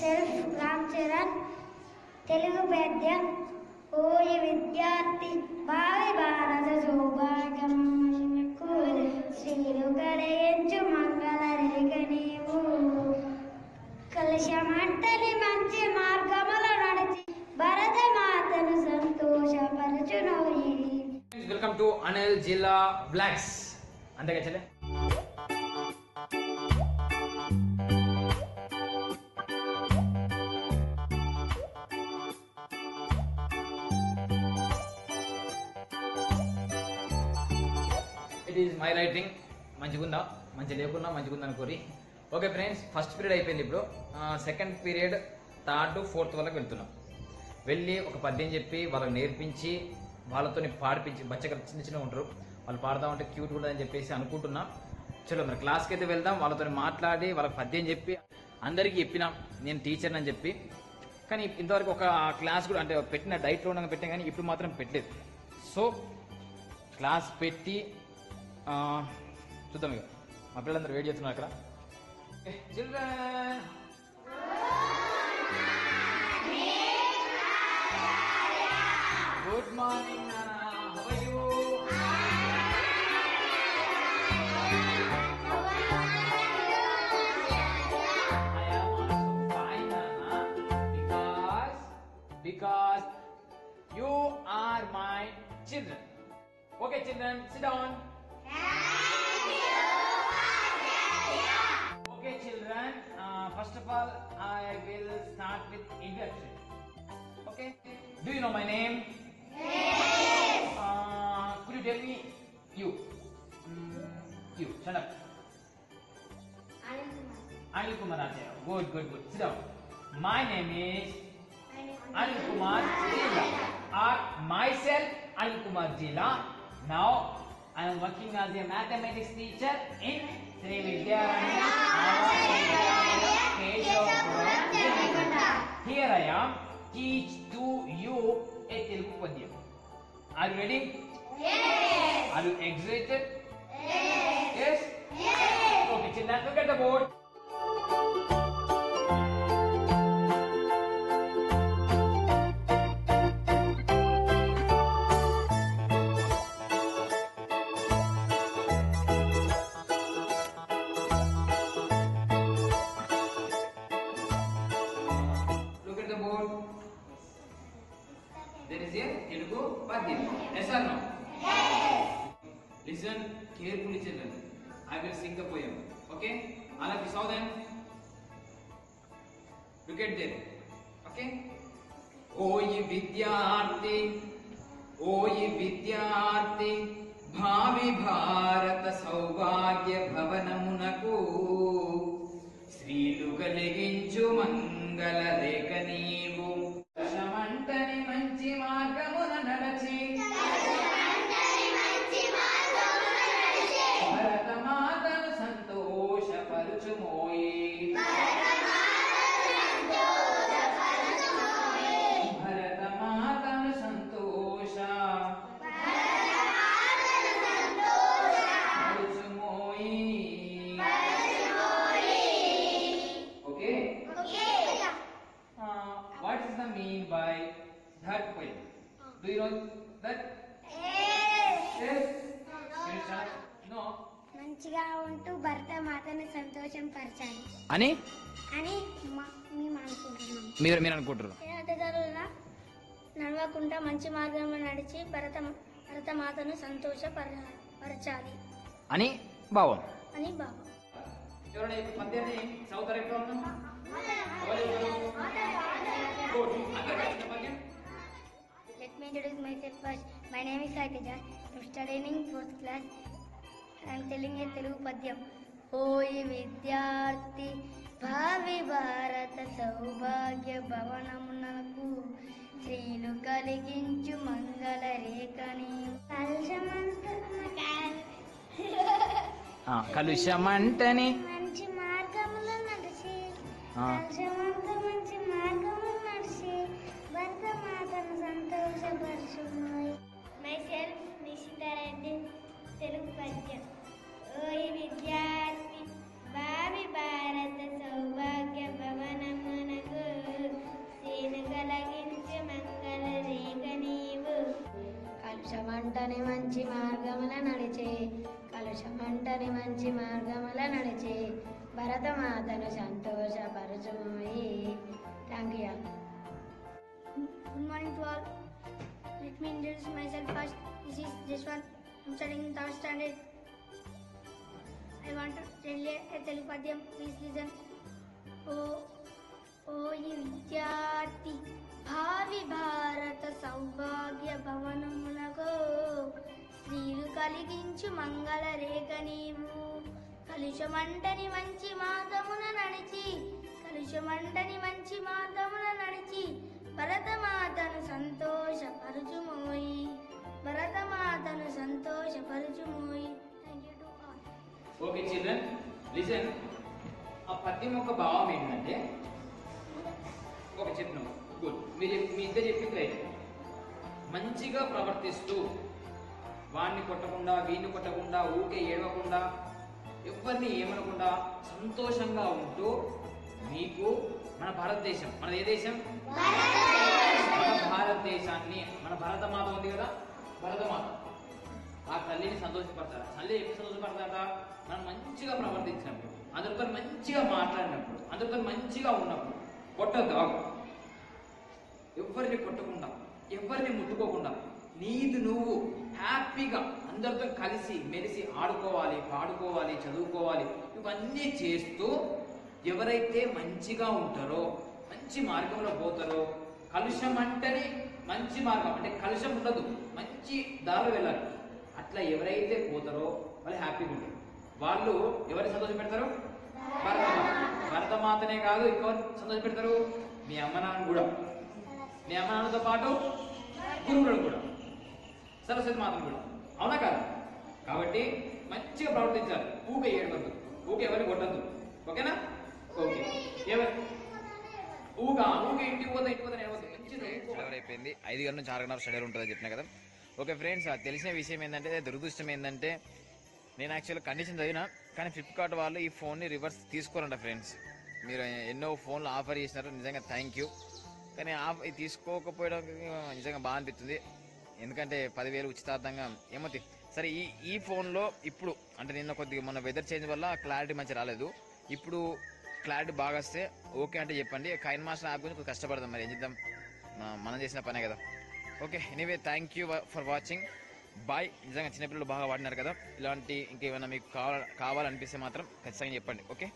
Self Ram Charan. Telugu పద్యం. ఓయి విద్యార్థి భావి భారత సౌభాగ్యమునకు శ్రీలు కలిగించు మంగళ రేఖ నీవు. కలుషమంటని మంచి మార్గముల నడిచి భరత మాతను సంతోషపరచునోయి. వెల్కమ్ టు అనిల్ జిల్లా బ్లాగ్స్. అంతేగా చెల్లె? It is my writing. మంచిగుందా? మంచి లేకున్నా మంచిగుందా అనుకోరి. ఓకే ఫ్రెండ్స్, ఫస్ట్ పీరియడ్ అయిపోయింది. ఇప్పుడు సెకండ్ పీరియడ్ థర్డ్ ఫోర్త్ వరకు వెళ్తున్నాం. వెళ్ళి ఒక పద్యం చెప్పి వాళ్ళకి నేర్పించి వాళ్ళతో పాడిపించి, బచ్చగా చిన్న చిన్న ఉంటారు, వాళ్ళు పాడుతూ ఉంటే క్యూట్ కూడా అని చెప్పేసి అనుకుంటున్నా. చలో మరి క్లాస్కి అయితే వెళ్దాం. వాళ్ళతో మాట్లాడి వాళ్ళకి పద్యం చెప్పి అందరికీ చెప్పినాం నేను టీచర్ని అని చెప్పి. కానీ ఇంతవరకు ఒక క్లాస్ కూడా అంటే పెట్టిన డైట్లో ఉండగా పెట్టాం, కానీ ఇప్పుడు మాత్రం పెట్టలేదు. సో క్లాస్ పెట్టి చూద్దాం. ఇక మా పిల్లలందరూ వెయిట్ చేస్తున్నారు అక్కడ. చిల్డ్రన్, గుడ్ మార్నింగ్ నాన్న. How are you? I am also fine, Nana, because you are my children. Okay, children, sit down. Okay, children. First of all, I will start with introduction. Okay. Do you know my name? Yes. Could you tell me you? You. Shut up. Anil Kumar Ajay. Good. Sit down. My name is Anil Kumar Jila. Or myself, Anil Kumar Jila. Now, I am working as a mathematics teacher in Sri Vidyaranya Here I am teach to you a Telugu Padyam. Are you ready? Yes. Are you excited? Yes. Yes. Okay, children, look at the board. There is a Telugu Padyam. Yes or no? Yes. Listen carefully, children. I will sing the poem. Okay? All of you saw them? Look at them. Okay? Oyi vidyarthi, bhavi bharata saubhagya bhavanamunaku శ్రీలు కలిగించు మంగళ రేఖ నీవు. కలుషమంటని మంచి మార్గమున నడచి భరత మాతను సంతోషపరచుమోయి. భరత మాతను సంతోషపరచుమోయి. Okay? What is the mean by that poem? Do you know that? Yes. Can you start? No. మంచిగా ఉంటూ భర్త మాతను సంతోషం పరచాలి అని మేము అనుకుంటున్నాం. మీరు అనుకుంటారు. నడవకుండా మంచి మార్గంలో నడిచి భరత మాతను సంతోషపరచాలి అని భావం. ఎవరైనా పద్యాన్ని చదువుతారు? ఎక్కడ ఉన్నాం? Let me introduce myself first. My name is Saitija. I'm studying in 4th class. I'm telling a Telugu Padyam. Oyi vidyarthi bhavi bharata saubhagya bhavanamunaku శ్రీలు కలిగించు మంగళ రేఖని. కలుషమంటని మంచి మార్గములో నడిచి భరత మాతను సంతోషపరచుమోయి. Myself Nishitha Reddy. తెలుగు పద్యం. ఓయి విద్యార్థి భావి భారత సౌభాగ్య భవనమునకు ఒంటరి మంచి మార్గముల నడిచి భరతమాతను సంతోషపరచుమోయి. Thank you. Good morning to all. Let me introduce myself first. This is Jashwant. I'm studying in 3rd standard. I want to tell you a Telugu padyam. Please listen. ఓ ఈ విద్యార్థి భావి భారత సౌభాగ్య భవనమునకు స్త్రీలు కలిగించు మంగళ రేఖ నీవు. కలుషమంటని మంచి మార్గమున నడిచి భరతమాతను సంతోషపరచుమోయి. Thank you to all. Okay children listen. ఆ పద్యం యొక్క భావం ఏంటంటే ఒక చెప్పినాం గుడ్, మీ ఇద్దరు చెప్పింది రైట్. మంచిగా ప్రవర్తిస్తూ వాడిని కొట్టకుండా వీడిని కొట్టకుండా ఊకే ఏడవకుండా ఎవరిని ఏమనకుండా సంతోషంగా ఉంటూ మీకు మన భారతదేశం, మనది ఏ దేశం? మన భారతదేశాన్ని, మన భరతమాత ఉంది కదా, భరతమాత ఆ తల్లిని సంతోషపడతారు. తల్లి ఎప్పుడు సంతోషపడతాట? మనం మంచిగా ప్రవర్తించినప్పుడు, అందరితో మంచిగా మాట్లాడినప్పుడు, అందరితో మంచిగా ఉన్నప్పుడు. కొట్టద్దు, ఎవరిని కొట్టకుండా, ఎవరిని ముట్టుకోకుండా, నీది నువ్వు హ్యాపీగా అందరితో కలిసి మెలిసి ఆడుకోవాలి, పాడుకోవాలి, చదువుకోవాలి. ఇవన్నీ చేస్తూ ఎవరైతే మంచిగా ఉంటారో, మంచి మార్గంలో పోతారో, కలుషం అంటేనే మంచి మార్గం, అంటే కలుషం ఉండదు, మంచి దారిలో వెళ్ళాలి. అట్లా ఎవరైతే పోతారో వాళ్ళు హ్యాపీగా ఉంటారు. వాళ్ళు ఎవరిని సంతోష పెడతారు? భరతమాతనే కాదు, ఇంకెవరు సంతోష పెడతారు? మీ అమ్మ నాన్న కూడా, మీ అమ్మ నాన్నతో పాటు గురువులను కూడా, సరస్వతి మాతను కూడా. అవునా కాదు? కాబట్టి మంచిగా ప్రవర్తించాలి. ఊకే ఏడవద్దు, ఊకే ఎవరిని కొట్టద్దు. ఓకేనా? ఓకే. ఊకే ఇంటికి పోతే అయిపోయింది. 5 గంటల నుంచి 6 గంటల స్టడీ ఉంటుందని చెప్పినా కదా. ఓకే ఫ్రెండ్స్, తెలిసిన విషయం ఏంటంటే, దురదృష్టం ఏంటంటే, నేను యాక్చువల్గా కండిషన్ చదివినా, కానీ ఫ్లిప్కార్ట్ వాళ్ళు ఈ ఫోన్ని రివర్స్ తీసుకోరంట ఫ్రెండ్స్. మీరు ఎన్నో ఫోన్లు ఆఫర్ చేసినారు, నిజంగా థ్యాంక్ యూ. కానీ తీసుకోకపోవడం నిజంగా బాగా అనిపిస్తుంది. ఎందుకంటే 10,000 ఉచితార్థంగా ఏమవుతుంది. సరే, ఈ ఫోన్లో ఇప్పుడు అంటే నిన్న కొద్దిగా మన వెదర్ చేంజ్ వల్ల క్లారిటీ మంచి రాలేదు. ఇప్పుడు క్లారిటీ బాగా వస్తే ఓకే అంటే చెప్పండి. కైన్ మాస్టర్ యాప్ గురించి కష్టపడదాం, మరి ఏం చేద్దాం, మనం చేసిన పనే కదా. Okay, anyway thank you for watching. Bye. నిజంగా చిన్నపిల్లలు బాగా వాడినారు కదా. ఇలాంటి ఇంకేమైనా మీకు కావాలనిపిస్తే మాత్రం ఖచ్చితంగా చెప్పండి. ఓకే.